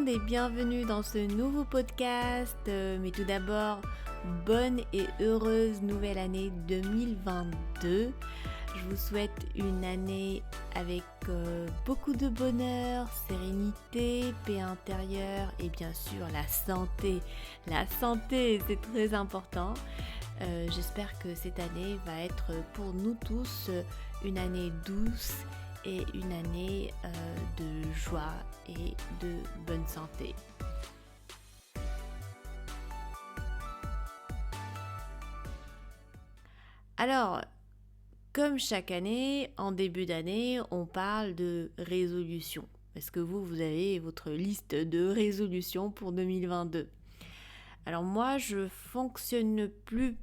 monde et bienvenue dans ce nouveau podcast. Mais tout d'abord, bonne et heureuse nouvelle année 2022. Je vous souhaite une année avec beaucoup de bonheur, sérénité, paix intérieure et bien sûr la santé. La santé, c'est très important. J'espère que cette année va être pour nous tous une année douce et une année de joie et de bonne santé. Alors, comme chaque année, en début d'année, on parle de résolution. Est-ce que vous avez votre liste de résolutions pour 2022? Alors moi, je fonctionne plus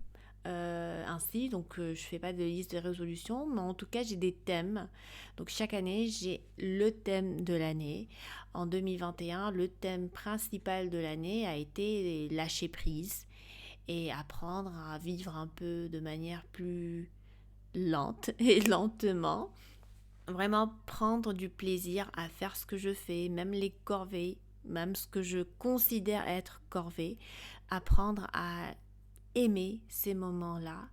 ainsi, donc je fais pas de liste de résolution, mais en tout cas j'ai des thèmes. Donc chaque année j'ai le thème de l'année. En 2021, le thème principal de l'année a été lâcher prise et apprendre à vivre un peu de manière plus lente et lentement. Vraiment prendre du plaisir à faire ce que je fais, même les corvées, même ce que je considère être corvée, apprendre à aimer ces moments-là,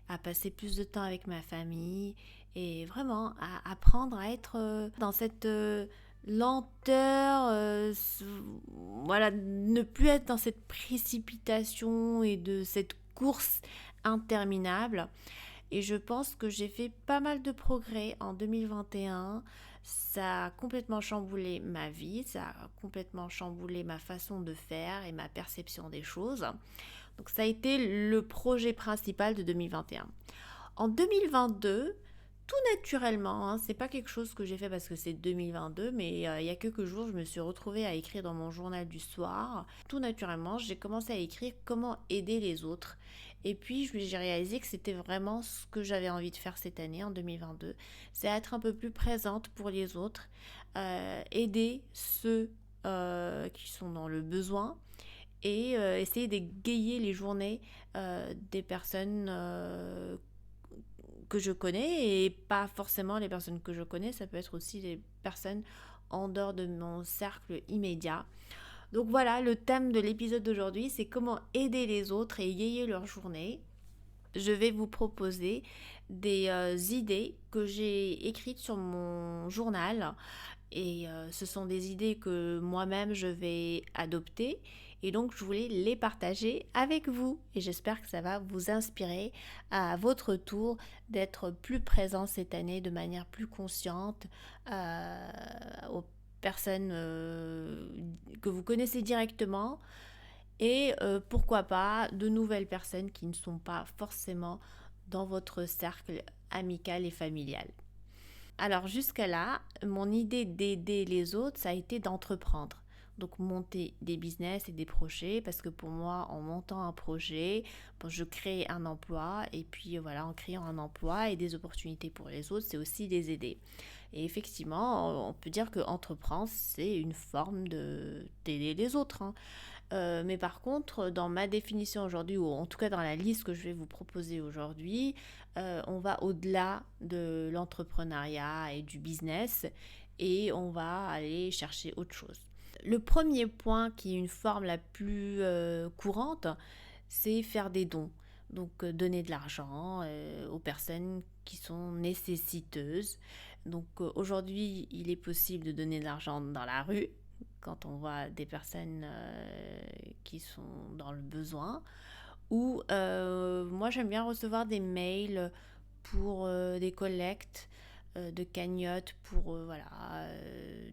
à passer plus de temps avec ma famille et vraiment à apprendre à être dans cette lenteur, voilà, ne plus être dans cette précipitation et de cette course interminable. Et je pense que j'ai fait pas mal de progrès en 2021. Ça a complètement chamboulé ma vie, ça a complètement chamboulé ma façon de faire et ma perception des choses. Donc ça a été le projet principal de 2021. En 2022, tout naturellement, c'est pas quelque chose que j'ai fait parce que c'est 2022, mais il y a quelques jours, je me suis retrouvée à écrire dans mon journal du soir. Tout naturellement, j'ai commencé à écrire comment aider les autres. Et puis, j'ai réalisé que c'était vraiment ce que j'avais envie de faire cette année, en 2022. C'est être un peu plus présente pour les autres, aider ceux qui sont dans le besoin et essayer d'égayer les journées des personnes que je connais et pas forcément les personnes que je connais, ça peut être aussi les personnes en dehors de mon cercle immédiat. Donc voilà, le thème de l'épisode d'aujourd'hui, c'est comment aider les autres et égayer leur journée. Je vais vous proposer des idées que j'ai écrites sur mon journal et ce sont des idées que moi-même je vais adopter et donc je voulais les partager avec vous et j'espère que ça va vous inspirer à votre tour d'être plus présent cette année de manière plus consciente aux personnes que vous connaissez directement et pourquoi pas de nouvelles personnes qui ne sont pas forcément dans votre cercle amical et familial. Alors jusqu'à là, mon idée d'aider les autres, ça a été d'entreprendre. Donc monter des business et des projets, parce que pour moi, en montant un projet, je crée un emploi, et puis voilà, en créant un emploi et des opportunités pour les autres, c'est aussi les aider. Et effectivement, on peut dire que entreprendre, c'est une forme d'aider les autres. Mais par contre, dans ma définition aujourd'hui, ou en tout cas dans la liste que je vais vous proposer aujourd'hui, on va au-delà de l'entrepreneuriat et du business et on va aller chercher autre chose. Le premier point qui est une forme la plus courante, c'est faire des dons. Donc donner de l'argent aux personnes qui sont nécessiteuses. Donc aujourd'hui, il est possible de donner de l'argent dans la rue quand on voit des personnes qui sont dans le besoin. Ou moi j'aime bien recevoir des mails pour des collectes de cagnottes pour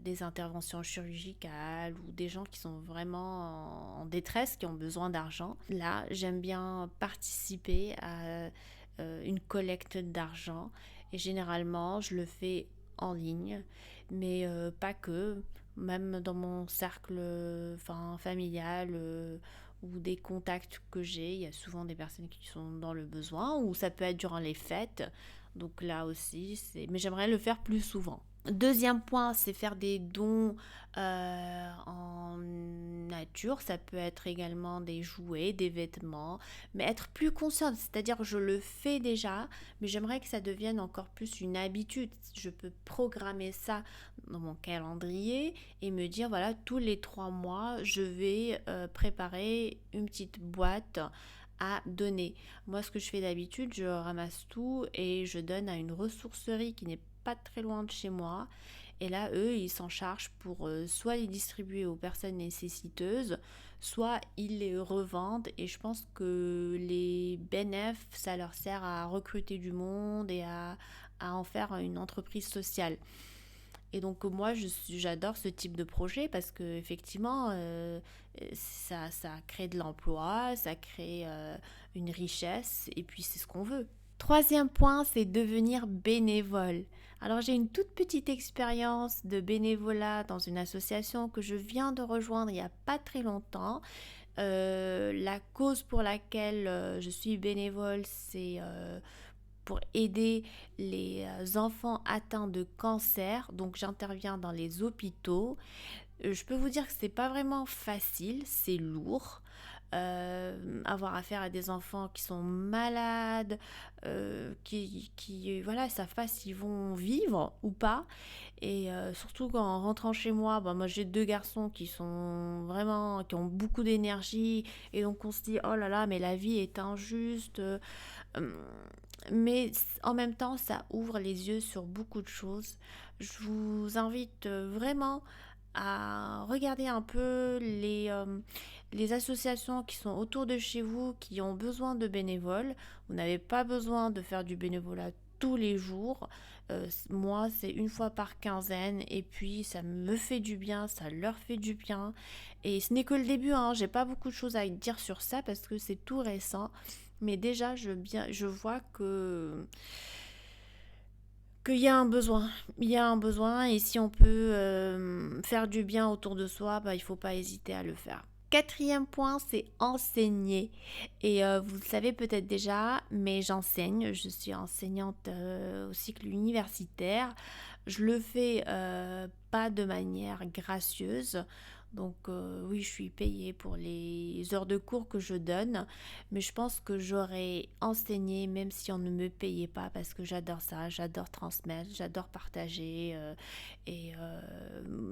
des interventions chirurgicales ou des gens qui sont vraiment en détresse, qui ont besoin d'argent. Là, j'aime bien participer à une collecte d'argent et généralement, je le fais en ligne, mais pas que, même dans mon cercle familial ou des contacts que j'ai, il y a souvent des personnes qui sont dans le besoin ou ça peut être durant les fêtes. Donc là aussi, mais j'aimerais le faire plus souvent. Deuxième point, c'est faire des dons en nature. Ça peut être également des jouets, des vêtements, mais être plus consciente. C'est-à-dire que je le fais déjà, mais j'aimerais que ça devienne encore plus une habitude. Je peux programmer ça dans mon calendrier et me dire, voilà, tous les 3 mois, je vais préparer une petite boîte à donner. Moi, ce que je fais d'habitude, je ramasse tout et je donne à une ressourcerie qui n'est pas très loin de chez moi. Et là, eux, ils s'en chargent pour soit les distribuer aux personnes nécessiteuses, soit ils les revendent. Et je pense que les bénéfices, ça leur sert à recruter du monde et à en faire une entreprise sociale. Et donc moi, j'adore ce type de projet parce que effectivement, ça crée de l'emploi, ça crée une richesse, et puis c'est ce qu'on veut. Troisième point, c'est devenir bénévole. Alors j'ai une toute petite expérience de bénévolat dans une association que je viens de rejoindre il n'y a pas très longtemps. La cause pour laquelle je suis bénévole, c'est pour aider les enfants atteints de cancer. Donc j'interviens dans les hôpitaux. Je peux vous dire que c'est pas vraiment facile, c'est lourd. Avoir affaire à des enfants qui sont malades, qui voilà, savent pas s'ils vont vivre ou pas. Et surtout qu'en rentrant chez moi, bah, moi j'ai 2 garçons qui sont vraiment, qui ont beaucoup d'énergie, et donc on se dit oh là là, mais la vie est injuste. Mais en même temps, ça ouvre les yeux sur beaucoup de choses. Je vous invite vraiment à regarder un peu les associations qui sont autour de chez vous, qui ont besoin de bénévoles. Vous n'avez pas besoin de faire du bénévolat tous les jours. Moi, c'est une fois par quinzaine, et puis ça me fait du bien, ça leur fait du bien. Et ce n'est que le début, hein. J'ai pas beaucoup de choses à dire sur ça parce que c'est tout récent. Mais déjà, je vois qu'il y a un besoin. Il y a un besoin, et si on peut faire du bien autour de soi, bah, il ne faut pas hésiter à le faire. Quatrième point, c'est enseigner. Et vous le savez peut-être déjà, mais j'enseigne. Je suis enseignante au cycle universitaire. Je le fais pas de manière gracieuse. Donc oui, je suis payée pour les heures de cours que je donne, mais je pense que j'aurais enseigné même si on ne me payait pas, parce que j'adore ça, j'adore transmettre, j'adore partager, et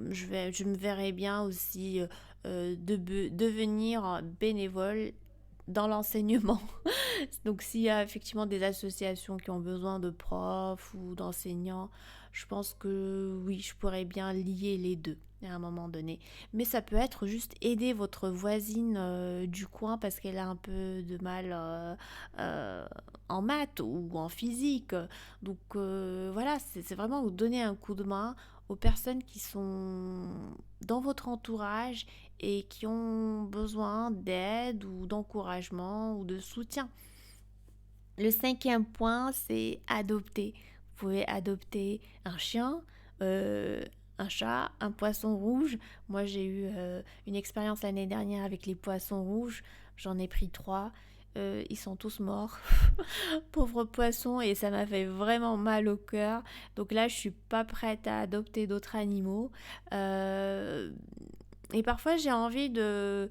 je me verrais bien aussi devenir bénévole dans l'enseignement. Donc s'il y a effectivement des associations qui ont besoin de profs ou d'enseignants, je pense que oui, je pourrais bien lier les deux à un moment donné. Mais ça peut être juste aider votre voisine du coin parce qu'elle a un peu de mal en maths ou en physique. Donc voilà, c'est vraiment vous donner un coup de main aux personnes qui sont dans votre entourage et qui ont besoin d'aide ou d'encouragement ou de soutien. Le cinquième point, c'est adopter. Vous pouvez adopter un chien, euh, un chat, un poisson rouge. Moi, j'ai eu une expérience l'année dernière avec les poissons rouges. J'en ai pris 3. Ils sont tous morts. Pauvres poissons, et ça m'a fait vraiment mal au cœur. Donc là, je suis pas prête à adopter d'autres animaux. Euh, et parfois, j'ai envie de...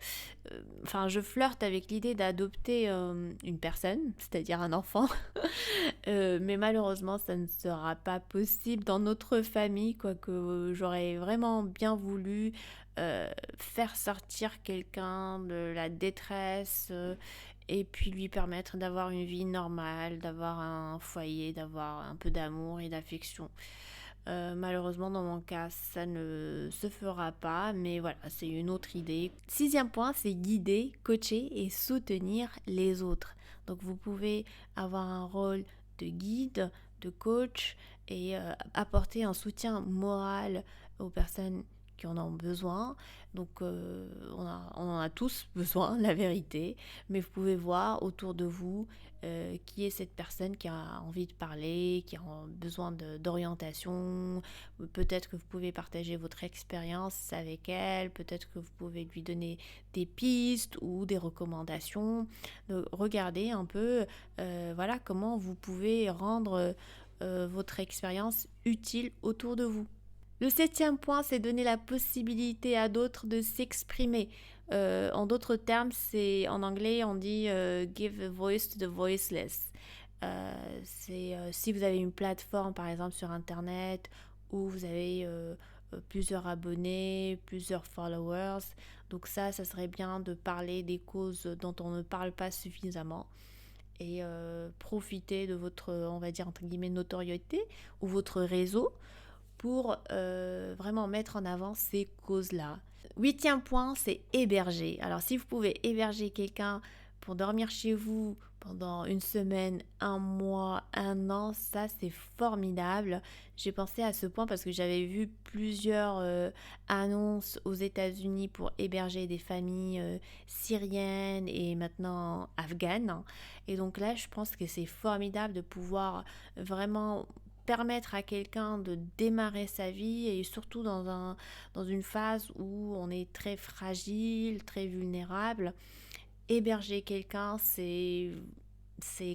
Enfin, je flirte avec l'idée d'adopter une personne, c'est-à-dire un enfant. Mais malheureusement, ça ne sera pas possible dans notre famille, quoique j'aurais vraiment bien voulu faire sortir quelqu'un de la détresse, et puis lui permettre d'avoir une vie normale, d'avoir un foyer, d'avoir un peu d'amour et d'affection. Malheureusement, dans mon cas, ça ne se fera pas, mais voilà, c'est une autre idée. Sixième point, c'est guider, coacher et soutenir les autres. Donc, vous pouvez avoir un rôle de guide, de coach, et apporter un soutien moral aux personnes qui en ont besoin. Donc, on en a tous besoin, la vérité. Mais vous pouvez voir autour de vous qui est cette personne qui a envie de parler, qui a besoin d'orientation. Peut-être que vous pouvez partager votre expérience avec elle, peut-être que vous pouvez lui donner des pistes ou des recommandations. Donc, regardez un peu voilà, comment vous pouvez rendre votre expérience utile autour de vous. Le 7e point, c'est donner la possibilité à d'autres de s'exprimer. En d'autres termes, c'est en anglais, on dit give a voice to the voiceless. Si vous avez une plateforme, par exemple sur Internet, où vous avez plusieurs abonnés, plusieurs followers, donc ça serait bien de parler des causes dont on ne parle pas suffisamment et profiter de votre, on va dire, entre guillemets, notoriété ou votre réseau pour vraiment mettre en avant ces causes-là. 8e point, c'est héberger. Alors si vous pouvez héberger quelqu'un pour dormir chez vous pendant une semaine, un mois, un an, ça c'est formidable. J'ai pensé à ce point parce que j'avais vu plusieurs annonces aux États-Unis pour héberger des familles syriennes et maintenant afghanes. Et donc là, je pense que c'est formidable de pouvoir vraiment permettre à quelqu'un de démarrer sa vie et surtout dans une phase où on est très fragile, très vulnérable. Héberger quelqu'un, c'est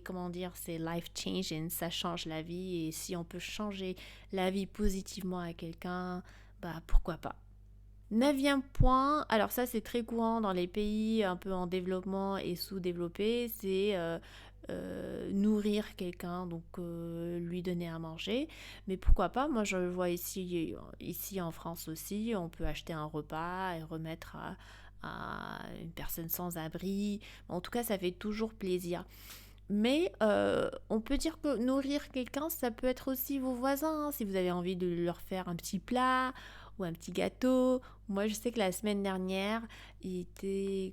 comment dire, c'est life changing, ça change la vie et si on peut changer la vie positivement à quelqu'un, bah pourquoi pas. 9e point, alors ça c'est très courant dans les pays un peu en développement et sous-développés, c'est nourrir quelqu'un, donc lui donner à manger. Mais pourquoi pas, moi je le vois ici en France aussi, on peut acheter un repas et remettre à une personne sans abri. En tout cas, ça fait toujours plaisir. Mais on peut dire que nourrir quelqu'un, ça peut être aussi vos voisins, hein, si vous avez envie de leur faire un petit plat ou un petit gâteau. Moi, je sais que la semaine dernière, il était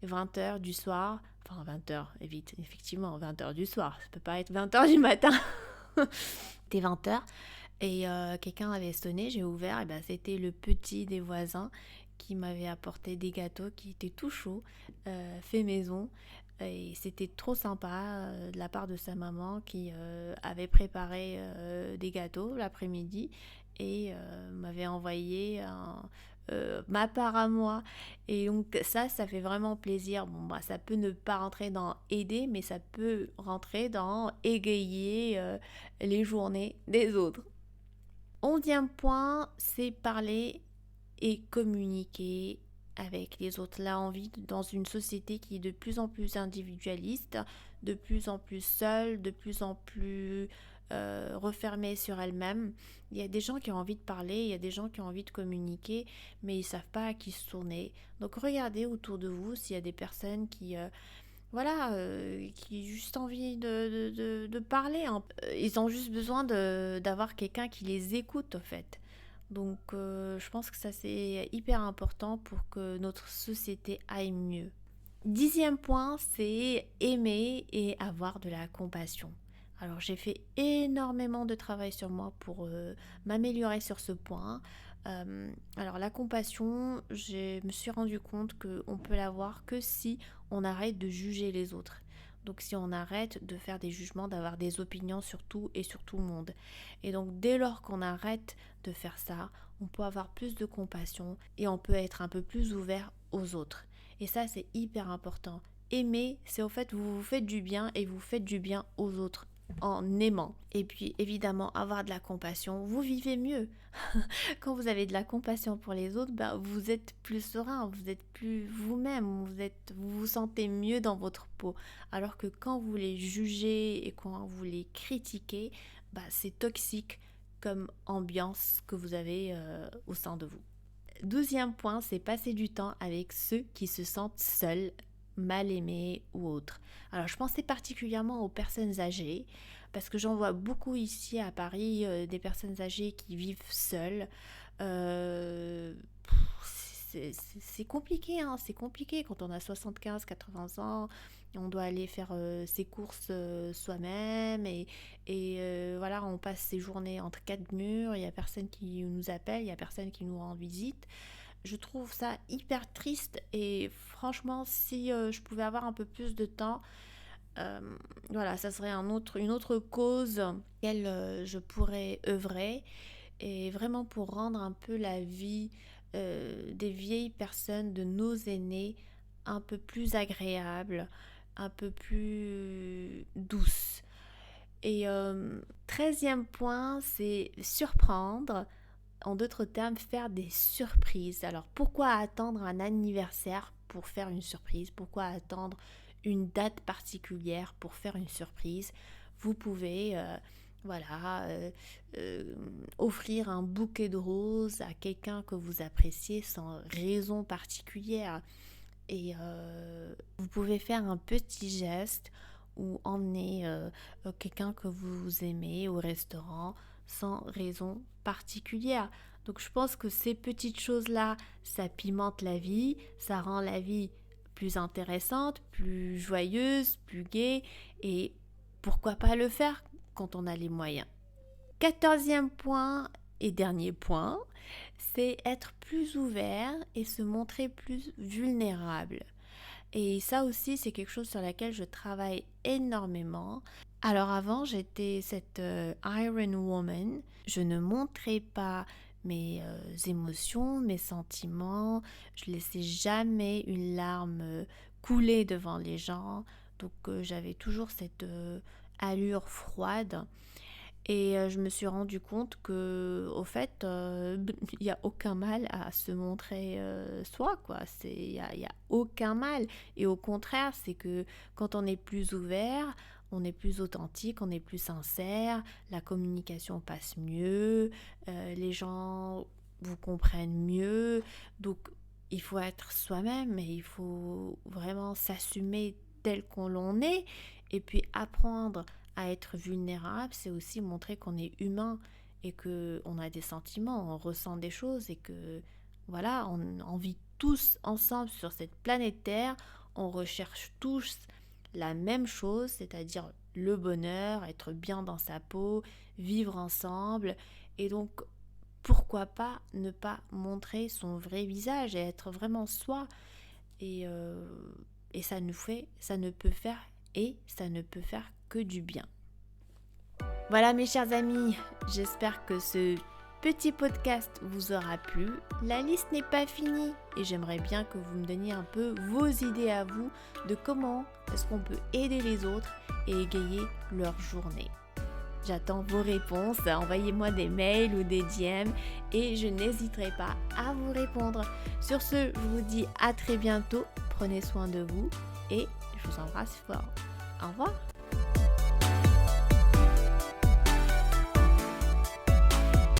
20h du soir. Enfin, 20h, vite, effectivement, 20h du soir. Ça peut pas être 20h du matin. C'était 20h. Et quelqu'un avait sonné, j'ai ouvert, et ben c'était le petit des voisins qui m'avait apporté des gâteaux qui étaient tout chauds, fait maison. Et c'était trop sympa de la part de sa maman qui avait préparé des gâteaux l'après-midi et m'avait envoyé ma part à moi. Et donc ça fait vraiment plaisir. Bon, bah, ça peut ne pas rentrer dans aider, mais ça peut rentrer dans égayer les journées des autres. 11e point, c'est parler et communiquer avec les autres. Là, on vit dans une société qui est de plus en plus individualiste, de plus en plus seule, de plus en plus refermée sur elle-même. Il y a des gens qui ont envie de parler, il y a des gens qui ont envie de communiquer, mais ils ne savent pas à qui se tourner. Donc regardez autour de vous s'il y a des personnes qui qui ont juste envie de parler. Hein. Ils ont juste besoin d'avoir quelqu'un qui les écoute, en fait. Donc, je pense que ça, c'est hyper important pour que notre société aille mieux. 10e point, c'est aimer et avoir de la compassion. Alors, j'ai fait énormément de travail sur moi pour m'améliorer sur ce point. Alors, la compassion, je me suis rendu compte qu'on peut l'avoir que si on arrête de juger les autres. Donc si on arrête de faire des jugements, d'avoir des opinions sur tout et sur tout le monde. Et donc dès lors qu'on arrête de faire ça, on peut avoir plus de compassion et on peut être un peu plus ouvert aux autres. Et ça c'est hyper important. Aimer, c'est au fait vous vous faites du bien et vous faites du bien aux autres en aimant. Et puis évidemment avoir de la compassion, vous vivez mieux. Quand vous avez de la compassion pour les autres, ben, vous êtes plus serein, vous êtes plus vous-même, vous vous sentez mieux dans votre peau. Alors que quand vous les jugez et quand vous les critiquez, ben, c'est toxique comme ambiance que vous avez au sein de vous. 12e point, c'est passer du temps avec ceux qui se sentent seuls, mal aimés ou autres. Alors je pensais particulièrement aux personnes âgées parce que j'en vois beaucoup ici à Paris des personnes âgées qui vivent seules. Euh, c'est compliqué, hein, c'est compliqué quand on a 75-80 ans, on doit aller faire ses courses soi-même et voilà, on passe ses journées entre quatre murs, il n'y a personne qui nous appelle, il n'y a personne qui nous rend visite. Je trouve ça hyper triste et franchement, si je pouvais avoir un peu plus de temps, voilà, ça serait une autre cause à laquelle je pourrais œuvrer et vraiment pour rendre un peu la vie des vieilles personnes, de nos aînés, un peu plus agréable, un peu plus douce. Et 13e point, c'est surprendre. En d'autres termes, faire des surprises. Alors pourquoi attendre un anniversaire pour faire une surprise? Pourquoi attendre une date particulière pour faire une surprise? Vous pouvez euh, offrir un bouquet de roses à quelqu'un que vous appréciez sans raison particulière. Et vous pouvez faire un petit geste ou emmener quelqu'un que vous aimez au restaurant sans raison particulière. Donc je pense que ces petites choses-là, ça pimente la vie, ça rend la vie plus intéressante, plus joyeuse, plus gaie, et pourquoi pas le faire quand on a les moyens. 14e point et dernier point, c'est être plus ouvert et se montrer plus vulnérable. Et ça aussi, c'est quelque chose sur laquelle je travaille énormément. Alors avant, j'étais cette Iron Woman. Je ne montrais pas mes émotions, mes sentiments. Je laissais jamais une larme couler devant les gens. Donc j'avais toujours cette allure froide. Et je me suis rendu compte que, au fait, il n'y a aucun mal à se montrer soi, quoi. Y a aucun mal. Et au contraire, c'est que quand on est plus ouvert, on est plus authentique, on est plus sincère, la communication passe mieux, les gens vous comprennent mieux. Donc, il faut être soi-même et il faut vraiment s'assumer tel qu'on l'on est et puis apprendre à être vulnérable, c'est aussi montrer qu'on est humain et qu'on a des sentiments, on ressent des choses et que voilà, on vit tous ensemble sur cette planète Terre, on recherche tous la même chose, c'est-à-dire le bonheur, être bien dans sa peau, vivre ensemble. Et donc, pourquoi pas ne pas montrer son vrai visage et être vraiment soi. Et, euh, et ça ne peut faire que du bien. Voilà mes chers amis, j'espère que ce petit podcast vous aura plu. La liste n'est pas finie et j'aimerais bien que vous me donniez un peu vos idées à vous de comment est-ce qu'on peut aider les autres et égayer leur journée. J'attends vos réponses, envoyez-moi des mails ou des DM et je n'hésiterai pas à vous répondre. Sur ce, je vous dis à très bientôt, prenez soin de vous et je vous embrasse fort. Au revoir.